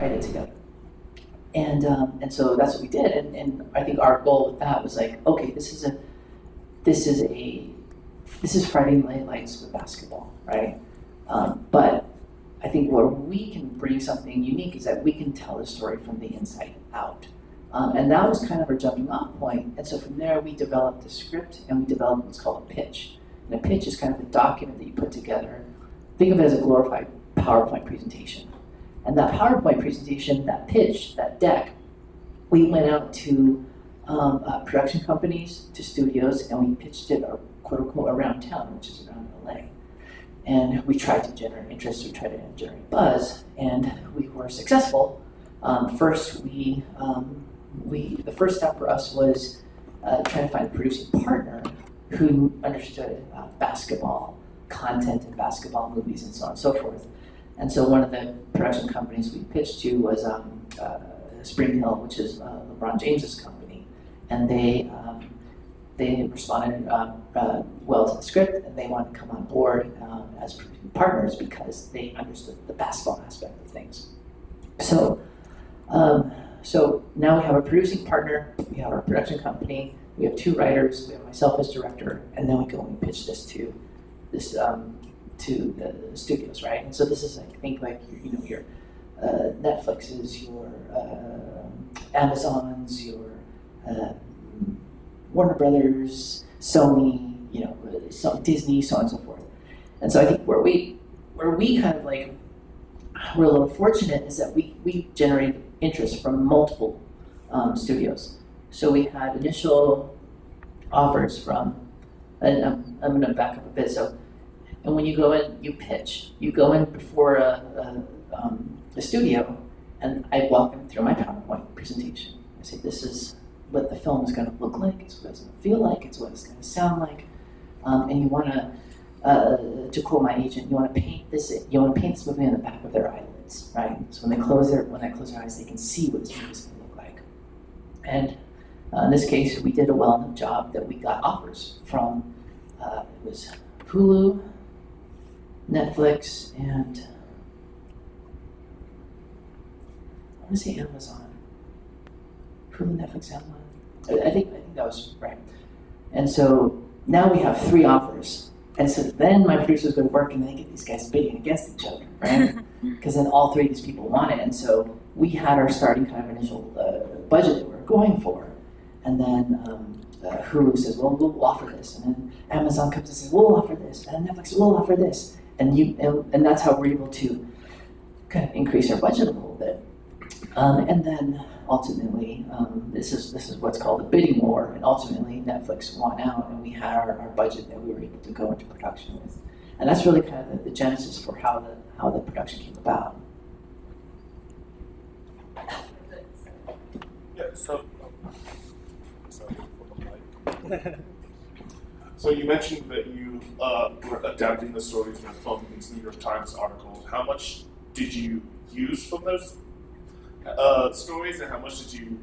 write it together. And so that's what we did. And I think our goal with that was like, okay, this is Friday Night Lights with basketball, right? But I think where we can bring something unique is that we can tell the story from the inside out. And that was kind of our jumping off point. And so from there, we developed a script and we developed what's called a pitch. And a pitch is kind of a document that you put together. Think of it as a glorified PowerPoint presentation. And that PowerPoint presentation, that pitch, that deck, we went out to production companies, to studios, and we pitched it, quote unquote, around town, which is around LA. And we tried to generate interest, we tried to generate buzz, and we were successful. The first step for us was trying to find a producing partner who understood basketball content and basketball movies and so on and so forth. And so one of the production companies we pitched to was Spring Hill, which is LeBron James's company, and they responded well to the script, and they wanted to come on board as partners because they understood the basketball aspect of things. So now we have a producing partner, we have our production company, we have 2 writers, we have myself as director, and then we go and pitch this to the studios, right? And so this is like your Netflixes, your Amazons, your Warner Brothers, Sony, Disney, so on and so forth. And so I think where we kind of like we're a little fortunate is that we generated interest from multiple studios. So we had initial offers from, and I'm going to back up a bit. So, and when you go in, you pitch. You go in before a studio, and I walk them through my PowerPoint presentation. I say, this is what the film is going to look like, it's what it's going to feel like, it's what it's going to sound like, and you want to quote my agent, you want to paint this movie on the back of their eyelids, right? So when they close their eyes, they can see what this movie is going to look like. And in this case, we did a well enough job that we got offers from it was Hulu, Netflix, and I want to say Amazon. Hulu, Netflix, Amazon. I think that was right. And so now we have 3 offers. And so then my producers go to work and they get these guys bidding against each other, right? Because then all 3 of these people want it. And so we had our starting kind of initial budget that we were going for. And then Hulu says, well, we'll offer this. And then Amazon comes and says, we'll offer this. And then Netflix says, we'll offer this. And that's how we're able to kind of increase our budget a little bit. And then ultimately, this is what's called a bidding war. And ultimately, Netflix won out, and we had our budget that we were able to go into production with. And that's really kind of the genesis for how the production came about. Yeah. So you mentioned that you were adapting the stories from these New York Times articles. How much did you use from those stories, and how much did you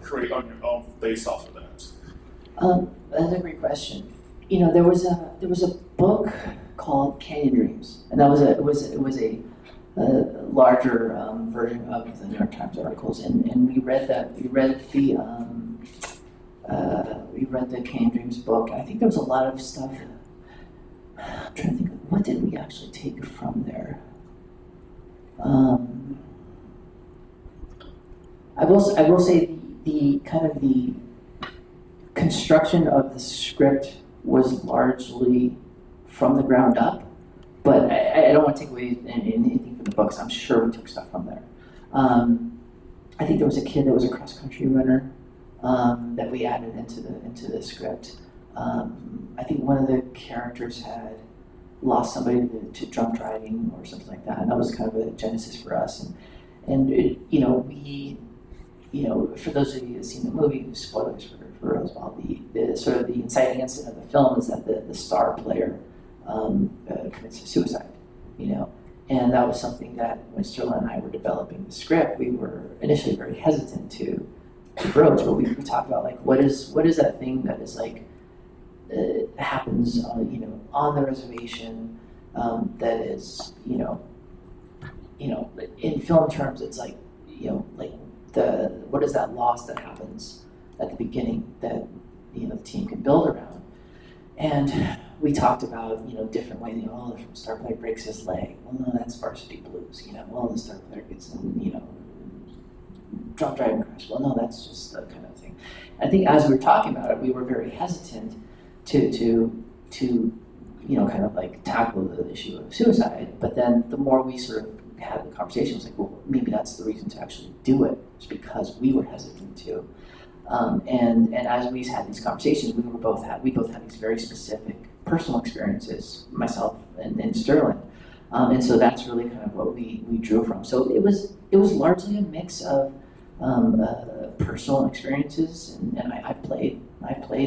create on your own based off of that? That's a great question. There was a book called Canyon Dreams, and that was a larger version of the New York Times articles, and we read that. We read the Canyon Dreams book. I think there was a lot of stuff. I'm trying to think, what did we actually take from there? I will say the kind of the construction of the script was largely from the ground up, but I don't want to take away anything from the books. I'm sure we took stuff from there. I think there was a kid that was a cross-country runner that we added into the script. I think one of the characters had lost somebody to drunk driving or something like that, and that was kind of a genesis for us. And it, for those of you who've seen the movie, spoilers for Oswald, the sort of the inciting incident of the film is that the star player commits suicide, and that was something that when Sterling and I were developing the script, we were initially very hesitant to broach, but we talked about like what is that thing that is like happens on the reservation that is you know, in film terms, it's like, you know, like what is that loss that happens at the beginning that, you know, the team can build around. And we talked about, you know, different ways, you know, oh, the star player breaks his leg. Well, no, that's varsity blues, you know. Well, the star player gets, you know, drunk driving crash. Well, no, that's just the kind of thing. I think as we were talking about it, we were very hesitant to you know, kind of like tackle the issue of suicide. But then the more we sort of had the conversation, it was like, well, maybe that's the reason to actually do it, just because we were hesitant to. And as we had these conversations, we both had these very specific personal experiences, myself and Sterling, and so that's really kind of what we drew from. So it was largely a mix of personal experiences, and I played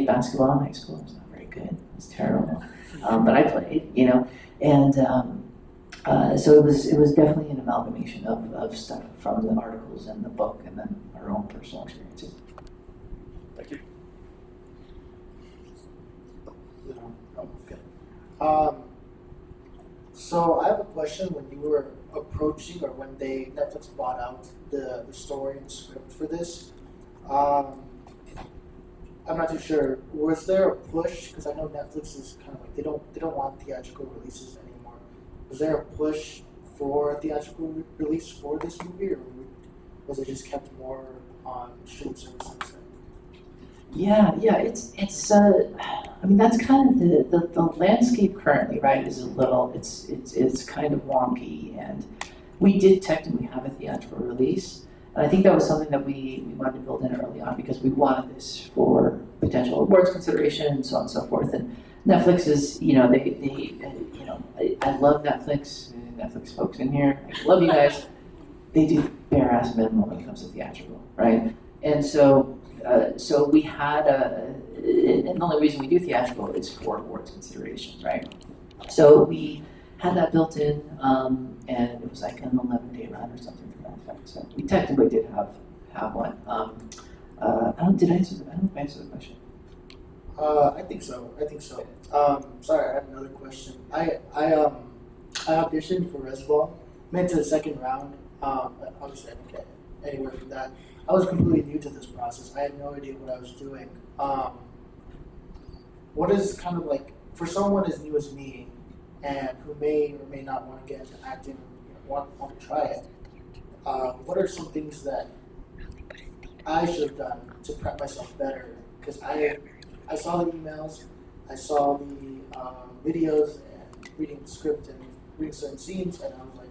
basketball in high school. It was not very good. It was terrible, but I played, you know, and so it was definitely an amalgamation of stuff from the articles and the book, and then our own personal experiences. Thank you. Oh, okay. So I have a question. When you were approaching, or when Netflix brought out the story and script for this, I'm not too sure. Was there a push? Because I know Netflix is kind of like they don't want theatrical releases anymore. Was there a push for a theatrical release for this movie, or was it just kept more on streaming services? Yeah, it's I mean, that's kind of the landscape currently, right, is a little, it's kind of wonky, and we did technically have a theatrical release, and I think that was something that we wanted to build in early on because we wanted this for potential awards consideration and so on and so forth, and Netflix is, you know, they you know, I love Netflix folks in here, I love you guys, they do bare ass minimum when it comes to theatrical, right, and so we had and the only reason we do theatrical is for awards considerations, right? So we had that built in, and it was like an 11-day run or something from that effect. So we technically did have one. Did I answer the question? I think so. Sorry, I have another question. I auditioned for Resball, made it to the second round. Obviously, I didn't get anywhere from that. I was completely new to this process. I had no idea what I was doing. What is kind of like, for someone as new as me, and who may or may not want to get into acting, want to try it, what are some things that I should have done to prep myself better? Because I saw the emails, I saw the videos, and reading the script and reading certain scenes, and I was like,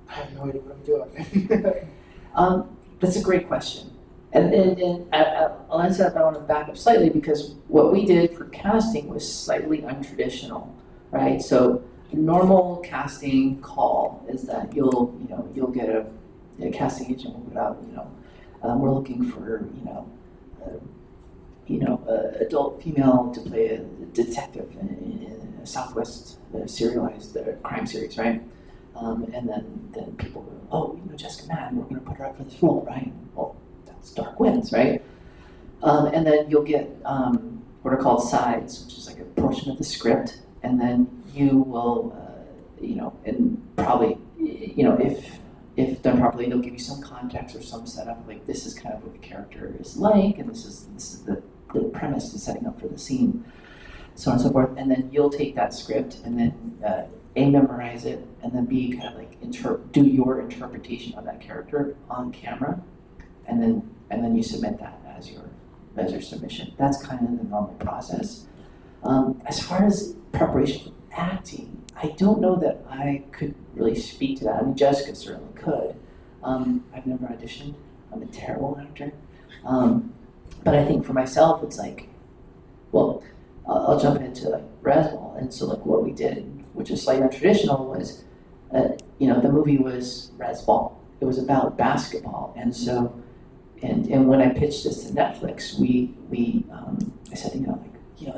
I have no idea what I'm doing. That's a great question. And I'll answer that, but I want to back up slightly because what we did for casting was slightly untraditional, right? So normal casting call is that you'll get a casting agent will put out, we're looking for, adult female to play a detective in a Southwest serialized crime series, right? And then people go, oh, Jessica Madden, we're going to put her up for this role, right? Well, that's Dark Winds, right? And then you'll get what are called sides, which is like a portion of the script, and then you will, and probably, if done properly, they'll give you some context or some setup, like this is kind of what the character is like, and this is the premise, the setting up for the scene, so on and so forth. And then you'll take that script and then A, memorize it, and then B, kind of like do your interpretation of that character on camera, and then you submit that as your submission. That's kind of the normal process. As far as preparation for acting, I don't know that I could really speak to that. I mean, Jessica certainly could. I've never auditioned. I'm a terrible actor. But I think for myself, it's like, well, I'll jump into like Resball, and so like what we did, which is slightly untraditional, was, the movie was Resball. It was about basketball, and so, and when I pitched this to Netflix, I said, in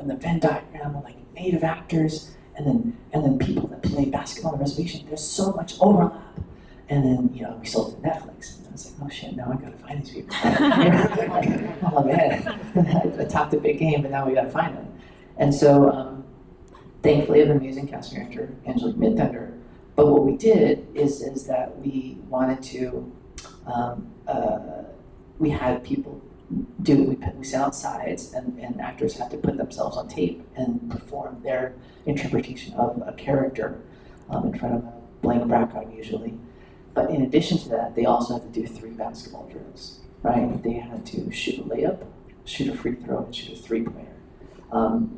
the Venn diagram of like native actors, and then people that play basketball on the reservation, there's so much overlap. And then, we sold to Netflix. And I was like, oh shit, now I gotta find these people. Oh man, I talked a big game, but now we gotta find them. And so, thankfully, I have an amazing casting director, Angelique Midthunder, But what we did is that we wanted to, we had people we sent out sides, and actors had to put themselves on tape and perform their interpretation of a character in front of a blank background usually. But in addition to that, they also had to do 3 basketball drills, right? They had to shoot a layup, shoot a free throw, and shoot a 3-pointer.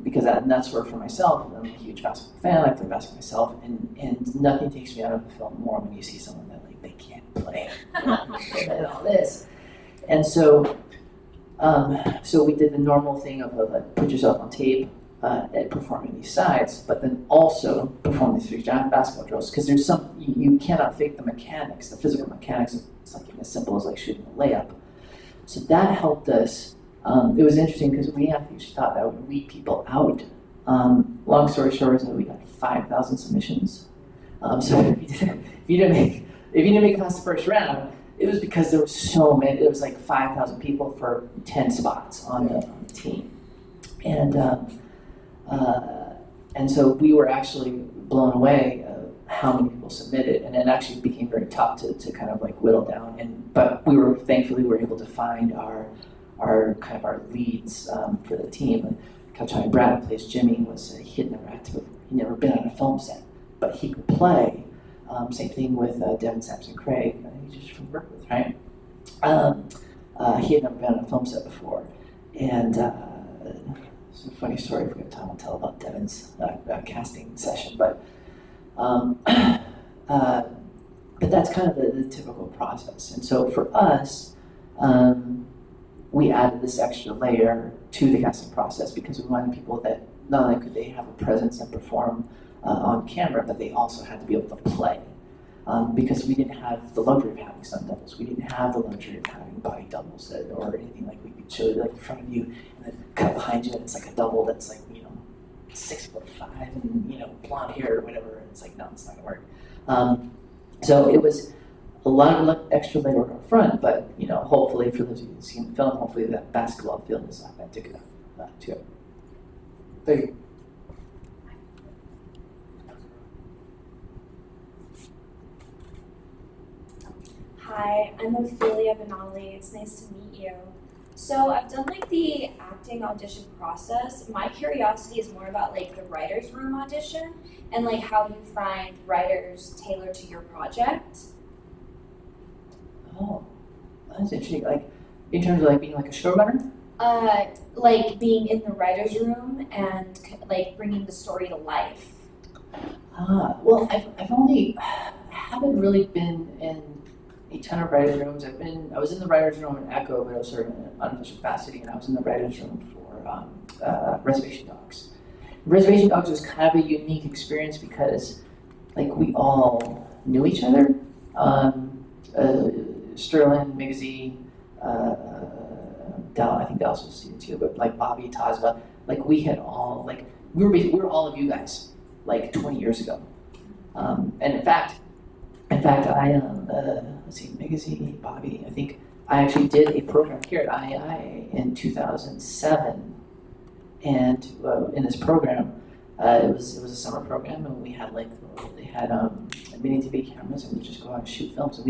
Because that's where, for myself, I'm a huge basketball fan. I play basketball myself, and nothing takes me out of the film more when you see someone that like they can't play and all this. And so we did the normal thing of like, put yourself on tape and performing these sides, but then also perform these 3 giant basketball drills, because there's you cannot fake the mechanics, the physical mechanics of something as simple as like shooting a layup. So that helped us. It was interesting because we actually thought that would weed people out. Long story short is that we got 5,000 submissions. So if you didn't make it past the first round, it was because there were so many. There was like 5,000 people for 10 spots on the team, and so we were actually blown away how many people submitted, and it actually became very tough to kind of like whittle down. But we were able to find our kind of our leads for the team. Kachai Brad, who plays Jimmy, he'd never been on a film set, but he could play. Same thing with Devin Sampson Craig, he just worked with, right? He had never been on a film set before, and it's a funny story if we have time to tell about Devin's casting session, but that's kind of the typical process. And so for us, we added this extra layer to the casting process because we wanted people that not only could they have a presence and perform on camera, but they also had to be able to play. Because we didn't have the luxury of having stunt doubles. We didn't have the luxury of having body doubles or anything like we could show like in front of you and then cut behind you and it's like a double that's like, 6'5" and blonde hair or whatever, and it's like, no, it's not gonna work. So it was a lot of extra labor up front, but hopefully for those of you who've seen the film, hopefully that basketball film is authentic enough too. Thank you. Hi, I'm Ophelia Benali. It's nice to meet you. So I've done like the acting audition process. My curiosity is more about like the writer's room audition and like how you find writers tailored to your project. Oh, that's interesting. Like in terms of like being like a showrunner? Like being in the writer's room and like bringing the story to life. Well, I haven't really been in a ton of writers' rooms. I was in the writers' room in Echo, but I was sort of in an unofficial capacity, and I was in the writers' room for Reservation Dogs. Reservation Dogs was kind of a unique experience because, like, we all knew each other. Sterling, Migsy, I think Dallas was season 2, but like Bobby, Tazba, like we had all, like, we were all of you guys, like 20 years ago. And in fact, I let's see, Migsy, Bobby. I think I actually did a program here at IAI in 2007, and in this program, it was a summer program, and we had they had mini TV cameras, and we just go out and shoot films. And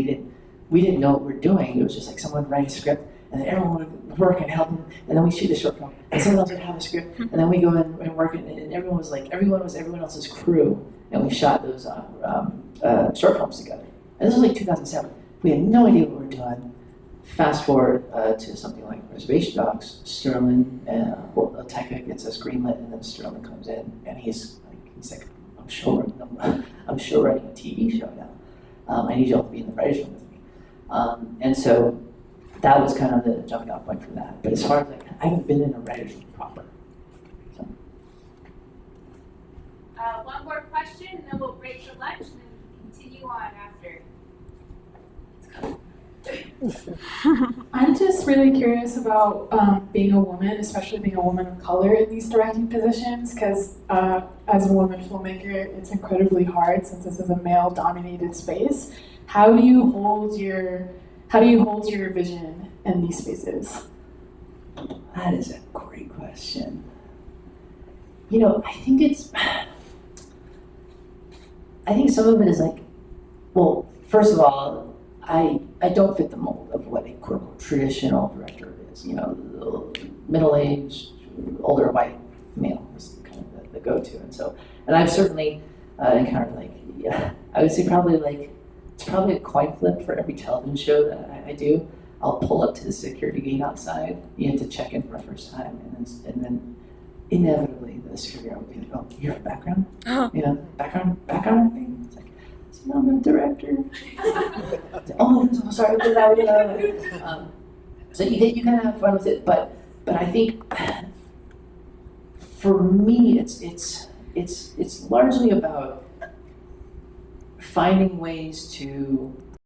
we didn't know what we were doing. It was just like someone would write a script, and then everyone would work and help them, and then we shoot a short film, and someone else would have a script, and then we go in and work it, and everyone was everyone else's crew, and we shot those short films together. And this was like 2007. We had no idea what we were doing. Fast forward to something like Reservation Dogs. Sterling, Taika gets us greenlit, and then Sterling comes in, and he's like, I'm show writing a TV show now. I need you all to be in the writers' room with me. And so that was kind of the jumping off point for that. But as far as I haven't been in a writer's room proper. So. One more question, and then we'll break for lunch, and then continue on after. I'm just really curious about being a woman, especially being a woman of color in these directing positions, because as a woman filmmaker, it's incredibly hard since this is a male-dominated space. How do you hold your vision in these spaces? That is a great question. I think I think some of it is like, well, first of all, I don't fit the mold of what a quote unquote traditional director is. You know, the middle-aged, older white male is kind of the go-to, and I've certainly encountered like, yeah, I would say probably like it's probably a coin flip for every television show that I do. I'll pull up to the security gate outside. You have to check in for the first time, and then inevitably the security guard would be like, "Oh, you have a background? You know, background thing." It's like, "No, I'm a director." Oh, I'm so sorry for that. You know. So you kind of have fun with it, but I think for me, it's largely about finding ways to